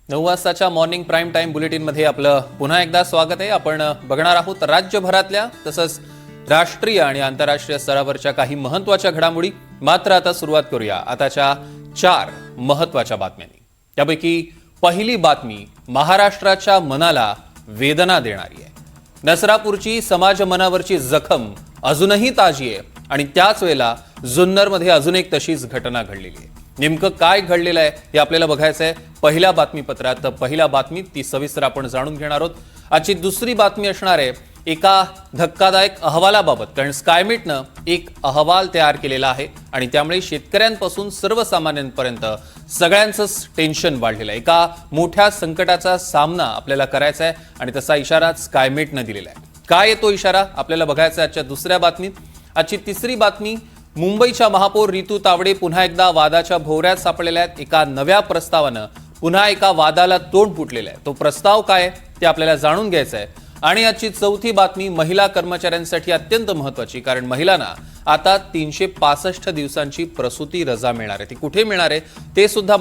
9 वाजताच्या morning prime time बुलेटिनमध्ये आपलं पुन्हा एकदा स्वागत आहे। आपण बघणार आहोत राज्यभरातल्या तसंच राष्ट्रीय आणि आंतरराष्ट्रीय स्तरावरच्या काही महत्त्वाच्या घडामोडी। मात्र आता सुरुवात करूया आताच्या 4 महत्त्वाच्या बातम्यांनी। त्यापैकी पहिली बातमी महाराष्ट्राच्या मनाला वेदना देणारी आहे। नसरापूरची समाज मनावरची जखम अजूनही ताजी आहे आणि त्याच वेळेला जुन्नरमध्ये अजून एक तशीच घटना घडलेली आहे। नेमकं काय घडलेलं आहे हे आपल्याला बघायचं आहे पहिल्या बातमीपत्रात। तर पहिल्या बातमीत ती सविस्तर आपण जाणून घेणार आहोत। आजची दुसरी बातमी असणार आहे एका धक्कादायक अहवालाबाबत, कारण स्कायमेटनं एक अहवाल तयार केलेला आहे आणि त्यामुळे शेतकऱ्यांपासून सर्वसामान्यांपर्यंत सगळ्यांचंच टेन्शन वाढलेलं आहे। एका मोठ्या संकटाचा सामना आपल्याला करायचा आहे आणि तसा इशारा स्कायमेटनं दिलेला आहे। काय येतो इशारा आपल्याला बघायचा आहे आजच्या दुसऱ्या बातमीत। आजची तिसरी बातमी मुंबईच्या महापौर रितू तावडे पुन्हा एकदा वादाच्या भोवऱ्यात सापडलेल्या आहेत। एका नव्या प्रस्तावानं पुन्हा एका वादाला तोंड फुटलेलं आहे। तो प्रस्ताव काय ते आपल्याला जाणून घ्यायचं आहे। आणि आजची चौथी बातमी महिला कर्मचाऱ्यांसाठी अत्यंत महत्त्वाची, कारण महिलांना आता 365 दिवसांची प्रसूती रजा मिळणार आहे। ती कुठे मिळणार आहे ते सुद्धा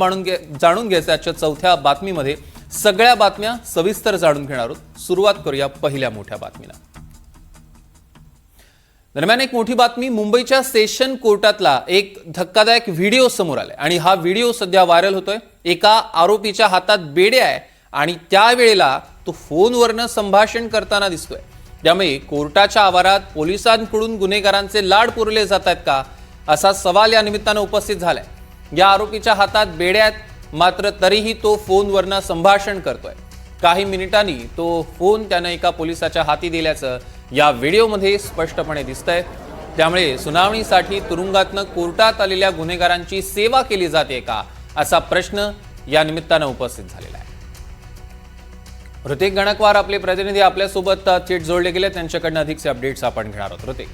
जाणून घ्यायचं आजच्या चौथ्या बातमीमध्ये। सगळ्या बातम्या सविस्तर जाणून घेणार आहोत। सुरुवात करूया पहिल्या मोठ्या बातमीला। दरम्यान एक मोठी बातमी, मुंबईच्या सेशन कोर्टातला एक धक्कादायक व्हिडिओ समोर आलाय आणि हा व्हिडिओ सध्या व्हायरल होतोय। एका आरोपीच्या हातात बेडे आहे आणि त्यावेळेला तो फोनवरनं संभाषण करताना दिसतोय। त्यामुळे कोर्टाच्या आवारात पोलिसांकडून गुन्हेगारांचे लाड पुरवले जात आहेत का असा सवाल या निमित्तानं उपस्थित झालाय। या आरोपीच्या हातात बेडे आहेत मात्र तरीही तो फोनवरनं संभाषण करतोय। काही मिनिटांनी तो फोन त्यानं एका पोलिसाच्या हाती दिल्याचं या व्हिडिओमध्ये स्पष्टपणे दिसतंय। त्यामुळे सुनावणीसाठी तुरुंगातनं कोर्टात आलेल्या गुन्हेगारांची सेवा केली जाते का असा प्रश्न या निमित्तानं उपस्थित झालेला आहे। ऋतिक गणकवार आपले प्रतिनिधी आपल्यासोबत थेट जोडले गेले, त्यांच्याकडनं अधिकचे अपडेट्स आपण घेणार आहोत। ऋतिक,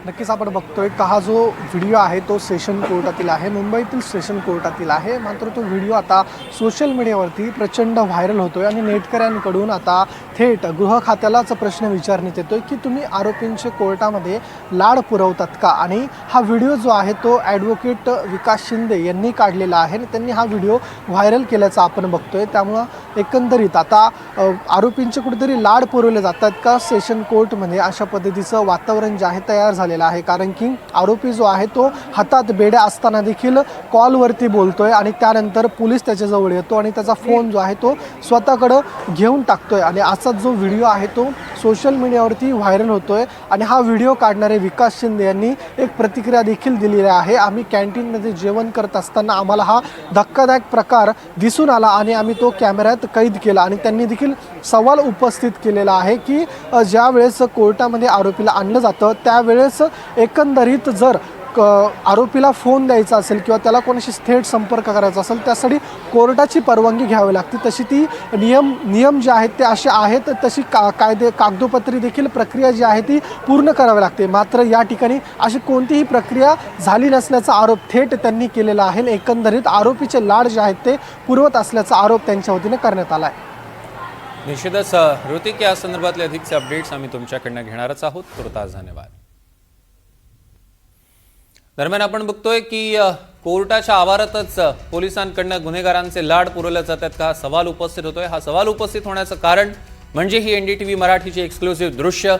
नक्कीच आपण बघतोय का हा जो व्हिडिओ आहे तो सेशन कोर्टातील आहे, मुंबईतील सेशन कोर्टातील आहे। मात्र तो व्हिडिओ आता सोशल मीडियावरती प्रचंड व्हायरल होतोय आणि नेटकऱ्यांकडून आता थेट गृह खात्यालाच प्रश्न विचारण्यात येतोय की तुम्ही आरोपींचे कोर्टामध्ये लाड पुरवतात का। आणि हा व्हिडिओ जो आहे तो ॲडव्होकेट विकास शिंदे यांनी काढलेला आहे आणि त्यांनी हा व्हिडिओ व्हायरल केल्याचा आपण बघतोय। त्यामुळं एकंदरीत आता आरोपींचे कुठेतरी लाड पुरवले जातात का सेशन कोर्टमध्ये, अशा पद्धतीचं वातावरण जे आहे तयार झालेला आहे। कारण की आरोपी जो आहे तो हातात बेड्या असताना देखील कॉलवरती बोलतोय आणि त्यानंतर पोलीस त्याच्याजवळ येतो आणि त्याचा फोन जो आहे तो स्वतःकडं घेऊन टाकतोय आणि असा जो व्हिडिओ आहे तो सोशल मीडियावरती व्हायरल होतोय। आणि हा व्हिडिओ काढणारे विकास शिंदे यांनी एक प्रतिक्रिया देखील दिलेली आहे। आम्ही कॅन्टीनमध्ये जेवण करत असताना आम्हाला हा धक्कादायक प्रकार दिसून आला आणि आम्ही तो कॅमेऱ्यात कैद केला। आणि त्यांनी देखील सवाल उपस्थित केलेला आहे की ज्या वेळेस कोर्टामध्ये आरोपीला आणलं जातं त्यावेळेस एकंदरीत जर आरोपीला फोन द्यायचा असेल किंवा त्याला कोणाशी थेट संपर्क करायचा असेल त्यासाठी कोर्टाची परवानगी घ्यावी लागते। तशी ती नियम जे आहेत ते असे आहेत, तशी कागदोपत्री देखील प्रक्रिया जी आहे ती पूर्ण करावी लागते। मात्र या ठिकाणी अशी कोणतीही प्रक्रिया झाली नसल्याचा आरोप थेट त्यांनी केलेला आहे। एकंदरीत आरोपीचे लाड जे आहेत ते पुरवत असल्याचा आरोप त्यांच्या वतीने करण्यात आला आहे। निश्चितच ऋतिक, या संदर्भातले अधिकचे अपडेट्स आम्ही तुमच्याकडनं घेणारच आहोत। तुर्तास धन्यवाद। दरम्यान आपण बघतोय की कोर्टाच्या आवारातच पोलिसांकडनं गुन्हेगारांचे लाड पुरवले जातात का सवाल उपस्थित होतोय। हा सवाल उपस्थित होण्याचं कारण म्हणजे ही NDTV मराठीची एक्सक्लुसिव्ह दृश्य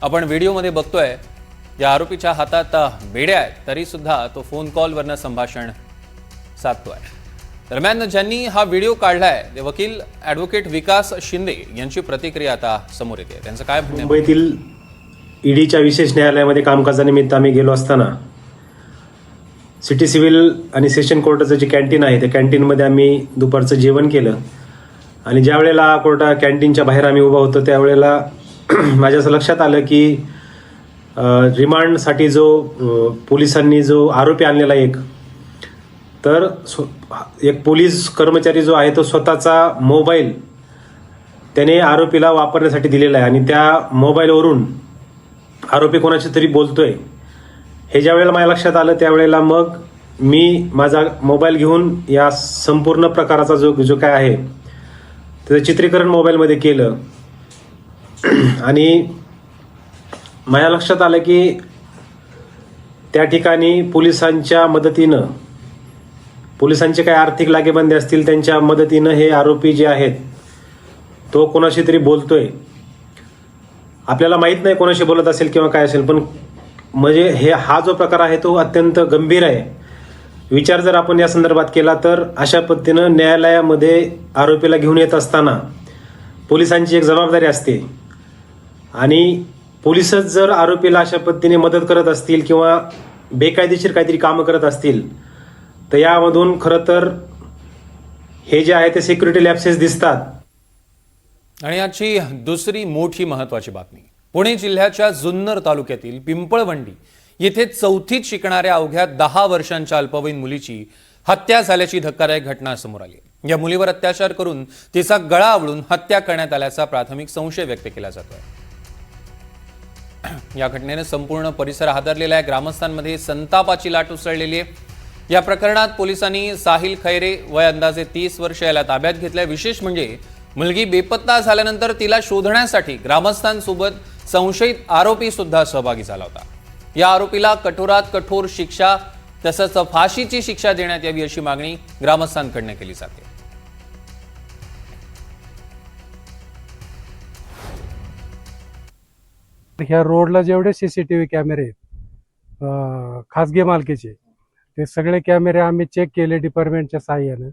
आपण व्हिडिओमध्ये बघतोय। या आरोपीच्या हातात बेड्या आहेत तरी सुद्धा तो फोन कॉलवरनं संभाषण साधतोय। दरम्यान ज्यांनी हा व्हिडिओ काढलाय ते वकील ॲडव्होकेट विकास शिंदे यांची प्रतिक्रिया आता समोर येते। त्यांचं काय म्हणणं आहे? मुंबईतील ईडीच्या विशेष न्यायालयामध्ये कामकाजानिमित्त आम्ही गेलो असताना सिटी सिव्हिल आणि सेशन कोर्टाचं जे कॅन्टीन आहे त्या कॅन्टीनमध्ये आम्ही दुपारचं जेवण केलं आणि ज्या वेळेला कॅन्टीनच्या बाहेर आम्ही उभा होतो त्यावेळेला माझ्या असं लक्षात आलं की रिमांडसाठी जो पोलिसांनी जो आरोपी आणलेला तर एक पोलीस कर्मचारी जो आहे तो स्वतःचा मोबाईल त्याने आरोपीला वापरण्यासाठी दिलेला आहे आणि त्या मोबाईलवरून आरोपी कोणाशी तरी बोलतोय। हे ज्या वेळेला माझ्या लक्षात आलं त्यावेळेला मग मी माझा मोबाईल घेऊन या संपूर्ण प्रकाराचा जो काय आहे त्याचं चित्रीकरण मोबाईलमध्ये केलं आणि माझ्या लक्षात आलं की त्या ठिकाणी पोलिसांच्या मदतीनं पोलिसांचे काही आर्थिक लागेबांधे असतील त्यांच्या मदतीनं हे आरोपी जे आहेत तो कोणाशी तरी बोलतोय. आपल्याला माहीत नाही कोणाशी बोलत असेल किंवा काय असेल, पण म्हणजे हा जो प्रकार आहे तो अत्यंत गंभीर आहे. विचार जर आपण या संदर्भात केला तर अशा पद्धतीनं न्यायालयामध्ये आरोपीला घेऊन येत असताना पोलिसांची एक जबाबदारी असते आणि पोलिसच जर आरोपीला अशा पद्धतीने मदत करत असतील किंवा बेकायदेशीर काहीतरी कामं करत असतील तर यामधून खरं तर हे जे आहे ते सिक्युरिटी लॅप्सेस दिसतात. आणि आजची दुसरी मोठी महत्वाची बातमी, पुणे जिल्ह्याच्या जुन्नर तालुक्यातील पिंपळवंडी येथे 4थीत शिकणाऱ्या अवघ्या 10 वर्षांच्या अल्पवयीन मुलीची हत्या झाल्याची धक्कादायक घटना समोर आली. या मुलीवर अत्याचार करून तिचा गळा आवळून हत्या करण्यात आल्याचा प्राथमिक संशय व्यक्त केला जातोय. या घटनेने संपूर्ण परिसर हादरलेला आहे. ग्रामस्थांमध्ये संतापाची लाट उसळलेली आहे. या प्रकरणात पोलिसांनी साहिल खैरे वय अंदाजे 30 वर्ष याला ताब्यात घेतलंय. विशेष म्हणजे मुलगी बेपत्ता झाल्यानंतर तिला शोधण्यासाठी ग्रामस्थांसोबत संशयित आरोपी सुद्धा सहभागी झाला होता. या आरोपीला कठोरात कठोर शिक्षा तसंच फाशीची शिक्षा देण्यात यावी अशी मागणी ग्रामस्थांकडून केली जाते. ह्या रोडला जेवढे सीसीटीव्ही कॅमेरे आहेत खासगी मालकीचे, ते सगळे कॅमेरे आम्ही चेक केले डिपार्टमेंटच्या साहाय्यानं,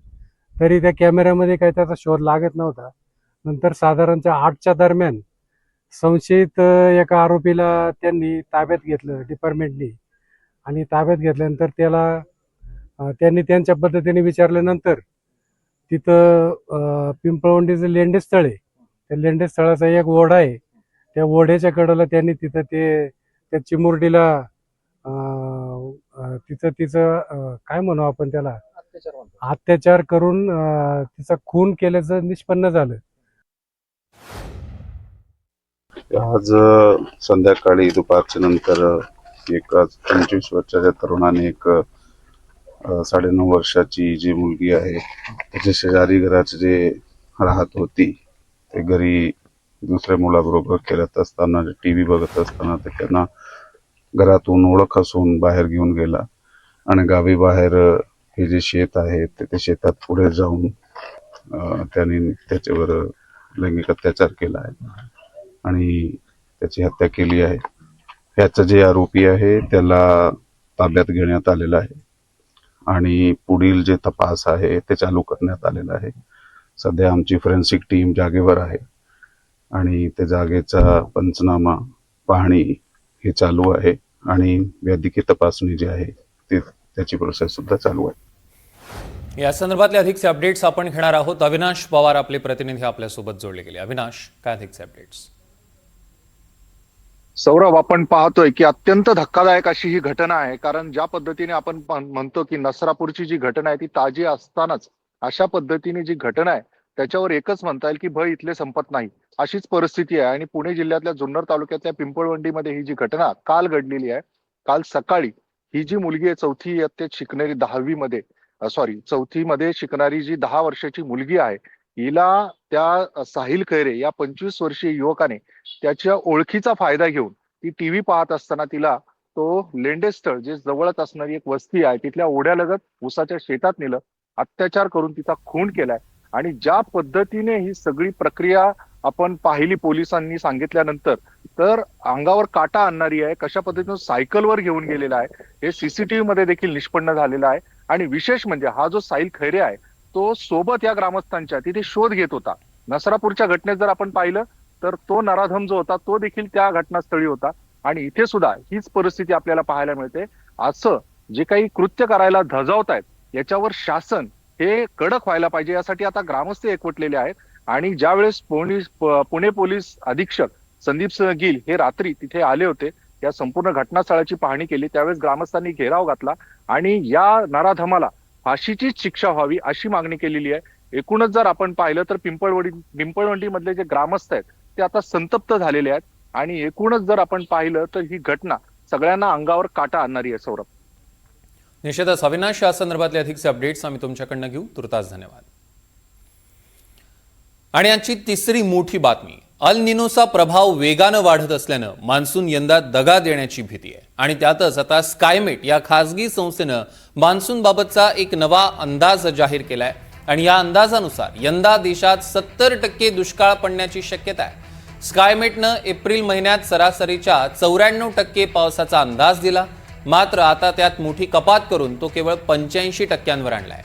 तरी त्या कॅमेऱ्यामध्ये काही त्याचा शोध लागत नव्हता. नंतर साधारणतः 8च्या दरम्यान संशयित एका आरोपीला त्यांनी ताब्यात घेतलं डिपार्टमेंटनी, आणि ताब्यात घेतल्यानंतर त्यांनी त्यांच्या पद्धतीने विचारल्यानंतर तिथं पिंपळवंडीचं लेंडेस्थळ आहे, त्या लेंडेस्थळाचा एक ओढा आहे, त्या ओढ्याच्या कडेला त्यांनी तिथं त्या चिमुरडीला तिचं काय म्हणू आपण त्याला, अत्याचार करून तिचा खून केल्याचं निष्पन्न झालं. आज संध्याकाळी दुपारच्या नंतर एक 25 वर्षाच्या तरुणाने एक 9.5 वर्षाची जी मुलगी आहे त्याच्या शेजारी घरात जे राहत होती, ते घरी दुसऱ्या मुलाबरोबर खेळत असताना टीव्ही बघत असताना ते त्यांना घरातून ओळख असून बाहेर घेऊन गेला आणि गावी बाहेर हे जे शेत आहे ते शेतात पुढे जाऊन त्यांनी त्याच्यावर लैंगिक अत्याचार केला आहे आणि त्याची हत्या केली आहे. ह्याचा जे आरोपी आहे त्याला ताब्यात घेण्यात आलेला आहे आणि पुढील जे तपास आहे ते चालू करण्यात आलेला आहे. सध्या आमची फॉरेन्सिक टीम जागेवर आहे आणि त्या जागेचा पंचनामा पाहणी हे चालू आहे आणि वैद्यकीय तपासणी जी आहे त्याची प्रोसेस सुद्धा चालू आहे. या संदर्भातले अधिकचे अपडेट्स आपण घेणार आहोत. अविनाश पवार आपले प्रतिनिधी आपल्यासोबत जोडले गेले. अविनाश, काय अधिकचे अपडेट्स? सौरभ, आपण पाहतोय की अत्यंत धक्कादायक अशी ही घटना आहे. कारण ज्या पद्धतीने आपण म्हणतो की नसरापूरची जी घटना आहे ती ताजी असतानाच अशा पद्धतीने जी घटना आहे त्याच्यावर एकच म्हणता येईल की भय इथले संपत नाही, अशीच परिस्थिती आहे. आणि पुणे जिल्ह्यातल्या जुन्नर तालुक्यातल्या पिंपळवंडीमध्ये ही जी घटना काल घडलेली आहे, काल सकाळी ही जी मुलगी आहे 4थी इयत्तेत शिकणारी 4थी मध्ये शिकणारी जी 10 वर्षाची मुलगी आहे, हिला त्या साहिल खैरे या 25 वर्षीय युवकाने त्याच्या ओळखीचा फायदा घेऊन ती टीव्ही पाहत असताना तिला तो लेंडेस्थळ जे जवळच असणारी एक वस्ती आहे तिथल्या ओढ्यालगत उसाच्या शेतात नेलं, अत्याचार करून तिचा खून केलाय. आणि ज्या पद्धतीने ही सगळी प्रक्रिया आपण पाहिली पोलिसांनी सांगितल्यानंतर तर अंगावर काटा आणणारी आहे. कशा पद्धतीने सायकलवर घेऊन गेलेला आहे हे सीसीटीव्ही मध्ये देखील निष्पन्न झालेलं आहे. आणि विशेष म्हणजे हा जो साहिल खैरे आहे तो सोबत या ग्रामस्थांच्या तिथे शोध घेत होता. नसरापूरच्या घटनेत जर आपण पाहिलं तर तो नराधम जो होता तो देखील त्या घटनास्थळी होता आणि इथे सुद्धा हीच परिस्थिती आपल्याला पाहायला मिळते. असं जे काही कृत्य करायला धजावतायत याच्यावर शासन हे कडक व्हायला पाहिजे, यासाठी आता ग्रामस्थ एकवटलेले आहेत. आणि ज्यावेळेस पुणे पोलीस अधीक्षक संदीप सिंह गिल हे रात्री तिथे आले होते, या संपूर्ण घटनास्थळाची पाहणी केली, त्यावेळेस ग्रामस्थांनी घेराव घातला आणि या नराधमाला फाशीचीच शिक्षा व्हावी अशी मागणी केलेली आहे. एकूणच जर आपण पाहिलं तर पिंपळवंडी मधले जे ग्रामस्थ आहेत ते आता संतप्त झालेले आहेत आणि एकूणच जर आपण पाहिलं तर ही घटना सगळ्यांना अंगावर काटा आणणारी आहे. सौरभ, निश्चितच अविनाश, या संदर्भातले अधिकचे अपडेट्स आम्ही तुमच्याकडनं घेऊ. तुर्तास धन्यवाद. आणि यांची तिसरी मोठी बातमी, अल निनोचा प्रभाव वेगानं वाढत असल्यानं मान्सून यंदा दगा देण्याची भीती आहे आणि त्यातच आता स्कायमेट या खासगी संस्थेनं मान्सूनबाबतचा एक नवा अंदाज जाहीर केलाय आणि या अंदाजानुसार यंदा देशात 70% दुष्काळ पडण्याची शक्यता आहे। स्कायमेटनं एप्रिल महिन्यात सरासरीच्या 94% पावसाचा अंदाज दिला, मात्र आता त्यात मोठी कपात करून तो केवळ 85% आणलाय।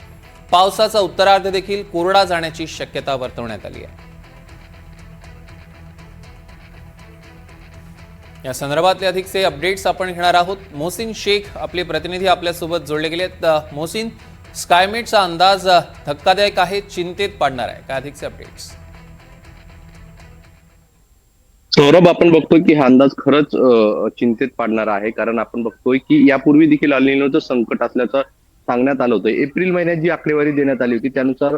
पावसाचा उत्तरार्ध देखील कोरडा जाण्याची शक्यता वर्तवण्यात आली आहे। या संदर्भातले अधिकचे अपडेट्स आपण घेणार आहोत। मोहसिन शेख आपले प्रतिनिधी आपल्यासोबत जोडले गेलेत। मोहसिन, स्कायमेटचा अंदाज धक्कादायक आहे, चिंतेत पाडणार आहे, काय अधिकचे अपडेट्स? सौरभ, आपण बघतोय की हा अंदाज खरंच चिंतेत पाडणार आहे, कारण आपण बघतोय की यापूर्वी देखील अल निनोचं संकट असल्याचं सांगण्यात आलं होतं। एप्रिल महिन्यात जी आकडेवारी देण्यात आली होती त्यानुसार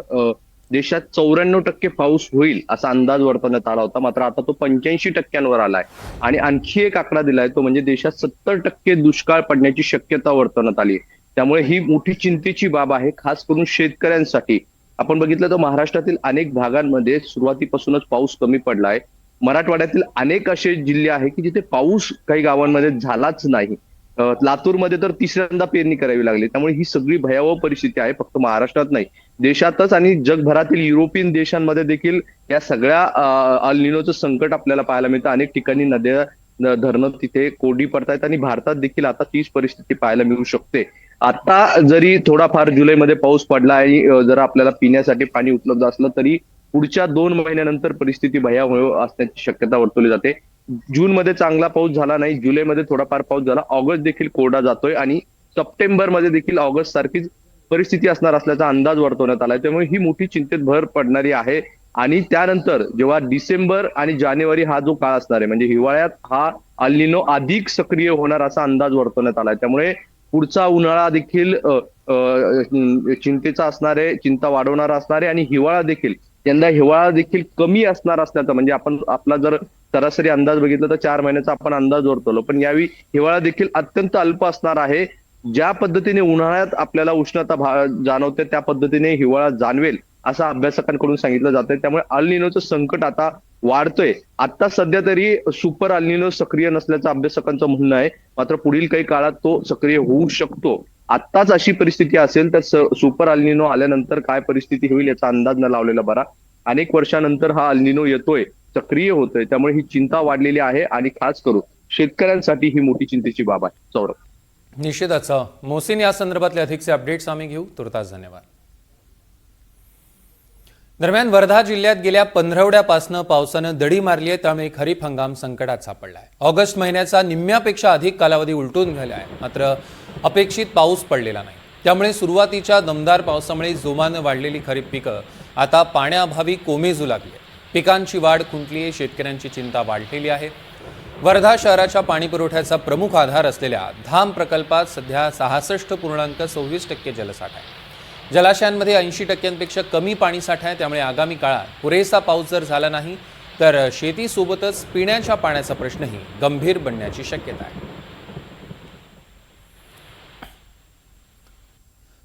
देशात 94% पाऊस होईल असा अंदाज वर्तवण्यात आला होता, मात्र आता तो 85% आलाय आणि आणखी एक आकडा दिलाय, तो म्हणजे देशात 70% दुष्काळ पडण्याची शक्यता वर्तवण्यात आली। त्यामुळे ही मोठी चिंतेची बाब आहे, खास करून शेतकऱ्यांसाठी। आपण बघितलं तर महाराष्ट्रातील अनेक भागांमध्ये सुरुवातीपासूनच पाऊस कमी पडलाय। मराठवाड्यातील अनेक असे जिल्हे आहेत की जिथे पाऊस काही गावांमध्ये झालाच नाही। लातूरमध्ये तर तिसऱ्यांदा पेरणी करावी लागली। त्यामुळे ही सगळी भयावह परिस्थिती आहे, फक्त महाराष्ट्रात नाही, देशातच आणि जगभरातील युरोपियन देशांमध्ये देखील या सगळ्या अल निनोचं संकट आपल्याला पाहायला मिळतं। अनेक ठिकाणी नद्या, धरणं तिथे कोरडी पडतायत आणि भारतात देखील आता तीच परिस्थिती पाहायला मिळू शकते। आता जरी थोडाफार जुलैमध्ये पाऊस पडला आणि जर आपल्याला पिण्यासाठी पाणी उपलब्ध असलं तरी पुढच्या 2 महिन्यानंतर परिस्थिती भयावह असण्याची शक्यता वर्तवली जाते। जून मध्ये चांगला पाऊस झाला नाही, जुलैमध्ये थोडाफार पाऊस झाला, ऑगस्ट देखील कोरडा जातोय आणि सप्टेंबरमध्ये देखील ऑगस्ट सारखीच परिस्थिती असणार असल्याचा अंदाज वर्तवण्यात आलाय। त्यामुळे ही मोठी चिंतेत भर पडणारी आहे आणि त्यानंतर जेव्हा डिसेंबर आणि जानेवारी हा जो काळ असणार आहे, म्हणजे हिवाळ्यात हा अल निनो अधिक सक्रिय होणार असा अंदाज वर्तवण्यात आलाय। त्यामुळे पुढचा उन्हाळा देखील चिंतेचा असणार आहे, चिंता वाढवणारा असणार आहे आणि हिवाळा देखील कमी असणार असल्याचं, म्हणजे आपण आपला जर सरासरी अंदाज बघितला तर 4 महिन्याचा आपण अंदाज वर्तवलो, पण यावेळी हिवाळा देखील अत्यंत अल्प असणार आहे। ज्या पद्धतीने उन्हाळ्यात आपल्याला उष्णता जाणवते त्या पद्धतीने हिवाळा जाणवेल असं अभ्यासकांकडून सांगितलं जातंय। त्यामुळे अल निनोचं संकट आता वाढतोय। आता सध्या तरी सुपर अल निनो सक्रिय नसल्याचं अभ्यासकांचं म्हणणं आहे, मात्र पुढील काही काळात तो सक्रिय होऊ शकतो। आत्ताच अशी परिस्थिती असेल तर सुपर अल निनो आल्यानंतर काय परिस्थिती होईल याचा अंदाज न लावलेला बरा। अनेक वर्षानंतर हा अल निनो येतोय, सक्रिय होतोय, त्यामुळे ही चिंता वाढलेली आहे आणि खास करून शेतकऱ्यांसाठी ही मोठी चिंतेची बाब आहे। सौरभ, निश्चितच मोहसिन, या संदर्भातले अधिकचे अपडेट्स आम्ही घेऊ, तुर्तास धन्यवाद। दरम्यान वर्धा जिल्ह्यात गेल्या 15 पावसानं दडी मारली आहे, त्यामुळे खरीप हंगाम संकटात सापडलाय। ऑगस्ट महिन्याचा निम्म्यापेक्षा अधिक कालावधी उलटून गेला आहे, मात्र अपेक्षित पाऊस पडलेला नाही। त्यामुळे सुरुवातीच्या दमदार पावसामुळे जोमानं वाढलेली खरीप पिकं आता पाण्याअभावी कोमेजू लागली। पिकांची वाढ खुंटली आहे, शेतकऱ्यांची चिंता वाढलेली आहे। वर्धा शहराच्या पाणी पुरवठ्याचा प्रमुख आधार असलेल्या धाम प्रकल्पात सध्या 66.26% जलसाठा आहे। जलाशयांमध्ये 80%पेक्षा कमी पाणीसाठा आहे, त्यामुळे आगामी काळात पुरेसा पाऊस जर झाला नाही तर शेतीसोबतच पिण्याच्या पाण्याचा प्रश्नही गंभीर बनण्याची शक्यता आहे।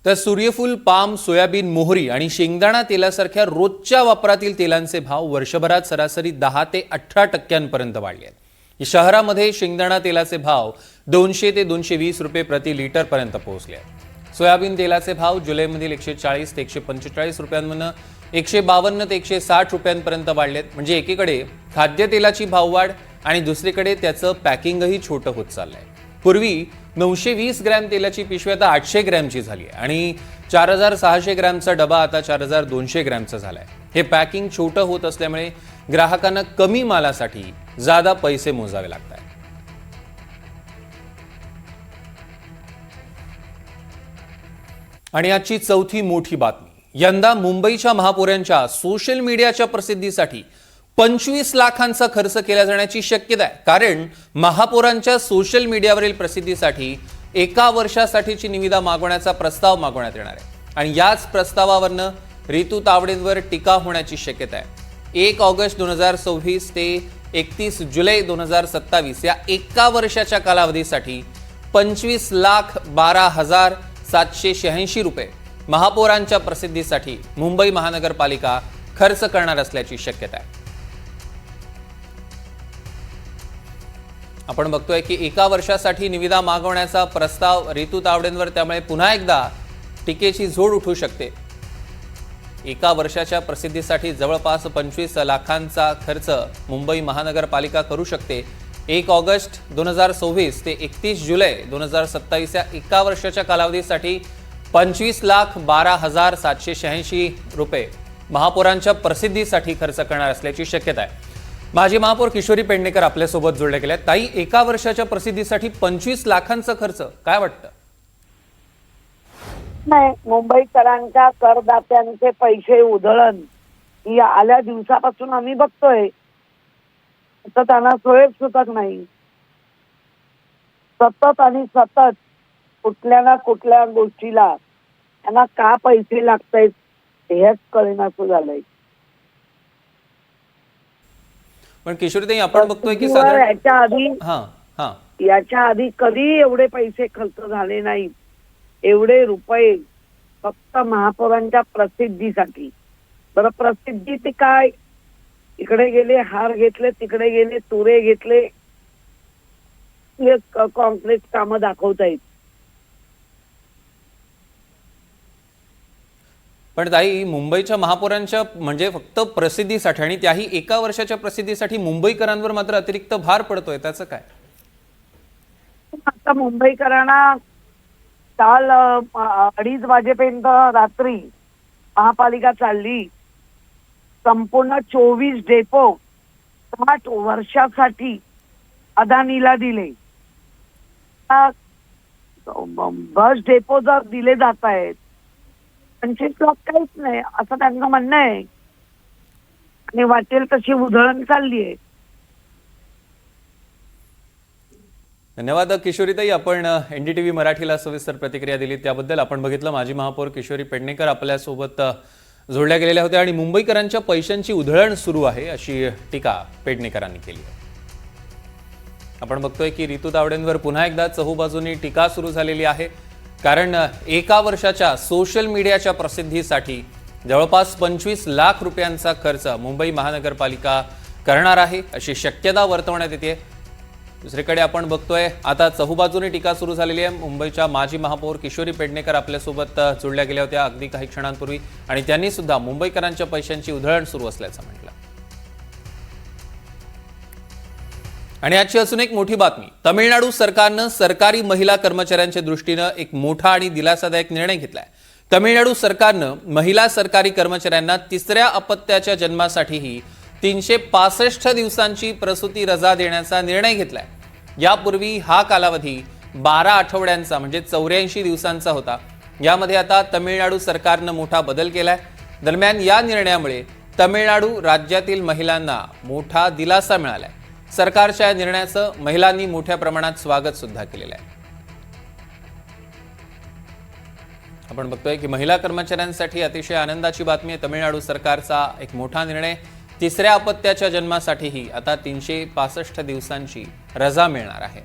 तर सूर्यफूल, पाम, सोयाबीन, मोहरी आणि शेंगदाणा तेलासारख्या रोजच्या वापरातील तेलांचे भाव वर्षभरात सरासरी 10 ते 18% वाढले आहेत। शहरामध्ये शेंगदाणा तेलाचे भाव 200 ते 220 रुपये प्रति लिटर पर्यंत पोहोचले आहेत। सोयाबीन तेलाचे भाव जुलैमधील 140 ते 145 रुपयांमधून 152 ते 160 रुपयांपर्यंत वाढलेत। म्हणजे एकीकडे खाद्यतेलाची भाववाढ आणि दुसरीकडे त्याचं पॅकिंगही छोटं होत चाललंय। पूर्वी 920 ग्रॅम तेलाची पिशवी आता 800 ग्रॅमची झाली आहे आणि 4600 ग्रॅमचा डबा आता 4200 ग्रॅमचा झालाय। हे पॅकिंग छोटं होत असल्यामुळे ग्राहकांना कमी मालासाठी जादा पैसे मोजावे लागतात। आणि आजची चौथी मोठी बातमी, यंदा मुंबईच्या महापौरांच्या सोशल मीडियाच्या प्रसिद्धीसाठी 25 लाखांचा खर्च केला जाण्याची शक्यता आहे। कारण महापौरांच्या सोशल मीडियावरील प्रसिद्धीसाठी 1 वर्षासाठीची निविदा मागवण्याचा प्रस्ताव मागवण्यात येणार आहे आणि याच प्रस्तावावरनं रितू तावडेंवर टीका होण्याची शक्यता आहे। 1 ऑगस्ट 2026 ते 31 जुलै 2027 या 1 वर्षाच्या कालावधीसाठी 25,12,786 रुपये महापौरांच्या प्रसिद्धीसाठी मुंबई महानगरपालिका खर्च करणार असल्याची शक्यता आहे। आपण बघतोय की एका वर्षासाठी निविदा मागवण्याचा प्रस्ताव रितू तावडेंवर, त्यामुळे पुन्हा एकदा टीकेची झोड उठू शकते. एका वर्षाच्या प्रसिद्धीसाठी जवळपास 25 लाखांचा खर्च मुंबई महानगरपालिका करू शकते. 1 ऑगस्ट 2026 ते 31 जुलै 2027 या एका वर्षाच्या कालावधीसाठी 25,12,786 रुपये महापौरांच्या प्रसिद्धीसाठी खर्च करणार असल्याची शक्यता आहे. माजी महापौर किशोरी पेडणेकर आपल्यासोबत जोडले गेले आहेत. ताई, एका वर्षाच्या प्रसिद्धीसाठी 25 लाखांचा खर्च, काय वाटतं? नाही, मुंबईकरांच्या करदात्यांचे पैसे उधळण ही आल्या दिवसापासून आम्ही बघतोय, तर त्यांना सोयच सुटत नाही. सतत आणि सतत कुठल्या ना कुठल्या गोष्टीला त्यांना का पैसे लागतायत हेच कळेनासं झालंय. पण किशोरीताई, आपण बघतोय की साधारण याच्या आधी कधी एवढे पैसे खर्च झाले नाहीत. एवढे रुपये फक्त महापौरांच्या प्रसिद्धीसाठी. बरं, प्रसिद्धी ती काय? इकडे गेले हार घेतले, तिकडे गेले तुरे घेतले, कॉन्क्रीट कामं दाखवतायत. पण ताई, मुंबईच्या महापौरांच्या म्हणजे फक्त प्रसिद्धीसाठी आणि त्याही एका वर्षाच्या प्रसिद्धीसाठी मुंबईकरांवर मात्र अतिरिक्त भार पडतोय, त्याचं काय? आता मुंबईकरांना काल 2:30 वाजेपर्यंत रात्री महापालिका चालली. संपूर्ण 24 डेपो 8 वर्षासाठी अदानीला दिले. बस डेपो जर दिले जात आहेत, 25 लाख काहीच नाही असं त्यांचं म्हणणं आहे. आणि वाटेल तशी उधळण चालली आहे. धन्यवाद किशोरीताई, आपण NDTV मराठीला सविस्तर प्रतिक्रिया दिली त्याबद्दल. आपण बघितलं माजी महापौर किशोरी पेडणेकर आपल्यासोबत जोडल्या गेलेल्या होत्या आणि मुंबईकरांच्या पैशांची उधळण सुरू आहे अशी टीका पेडणेकरांनी केली. आपण बघतोय की रितू तावडेंवर पुन्हा एकदा चहूबाजूंनी टीका सुरू झालेली आहे. कारण एका वर्षाच्या सोशल मीडियाच्या प्रसिद्धीसाठी जवळपास 25 लाख रुपयांचा खर्च मुंबई महानगरपालिका करणार आहे अशी शक्यता वर्तवण्यात येते. दुसरीकडे आपण बघतोय आता चहूबाजूने टीका सुरू झालेली आहे. मुंबईच्या माजी महापौर किशोरी पेडणेकर आपल्यासोबत जोडल्या गेल्या होत्या अगदी काही क्षणांपूर्वी आणि त्यांनी सुद्धा मुंबईकरांच्या पैशांची उधळण सुरू असल्याचं म्हटलं. आणि आजची अजून एक मोठी बातमी. तमिळनाडू सरकारनं सरकारी महिला कर्मचाऱ्यांच्या दृष्टीनं एक मोठा आणि दिलासादायक निर्णय घेतलाय. तमिळनाडू सरकारनं महिला सरकारी कर्मचाऱ्यांना तिसऱ्या अपत्याच्या जन्मासाठीही 365 दिवसांची प्रसूती रजा देण्याचा निर्णय घेतलाय. यापूर्वी हा कालावधी 12 आठवड्यांचा म्हणजे 84 दिवसांचा होता. यामध्ये आता तमिळनाडू सरकारनं मोठा बदल केलाय. दरम्यान या निर्णयामुळे तमिळनाडू राज्यातील महिलांना मोठा दिलासा मिळालाय. सरकारच्या निर्णयाचं महिलांनी मोठ्या प्रमाणात स्वागत सुद्धा केलेलं आहे. आपण बघतोय की महिला कर्मचाऱ्यांसाठी अतिशय आनंदाची बातमी आहे. तमिळनाडू सरकारचा एक मोठा निर्णय. तिसऱ्या अपत्याच्या जन्मासाठीही आता 365 दिवसांची रजा मिळणार आहे.